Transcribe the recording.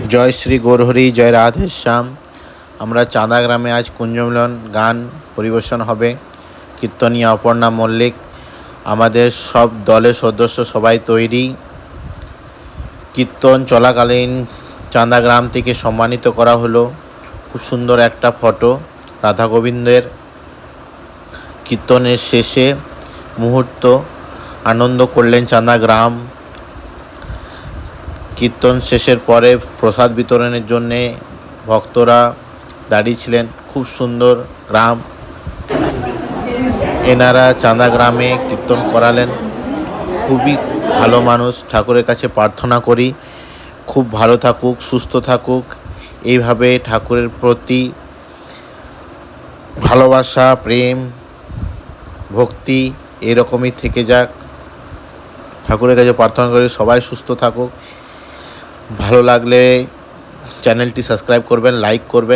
জয় শ্রী গৌরহরি, জয় রাধেশ্যাম। আমরা চাঁদা গ্রামে আজ কুঞ্জমিলন গান পরিবেশন হবে। কীর্তনিয়া অপর্ণা মল্লিক, আমাদের সব দলের সদস্য সবাই তৈরি। কীর্তন চলাকালীন চাঁদা গ্রাম থেকে সম্মানিত করা হলো খুব সুন্দর একটা ফটো রাধা গোবিন্দের। কীর্তনের শেষে মুহূর্ত আনন্দ করলেন চাঁদা গ্রাম। কীর্তন শেষের পরে প্রসাদ বিতরণের জন্যে ভক্তরা দাঁড়িয়েছিলেন। খুব সুন্দর গ্রাম। এনারা চাঁদা গ্রামে কীর্তন করালেন। খুবই ভালো মানুষ। ঠাকুরের কাছে প্রার্থনা করি খুব ভালো থাকুক, সুস্থ থাকুক। এইভাবে ঠাকুরের প্রতি ভালোবাসা, প্রেম, ভক্তি এরকমই থেকে যাক। ঠাকুরের কাছে প্রার্থনা করি সবাই সুস্থ থাকুক। ভালো লাগলে চ্যানেলটি সাবস্ক্রাইব করবেন, লাইক করবেন।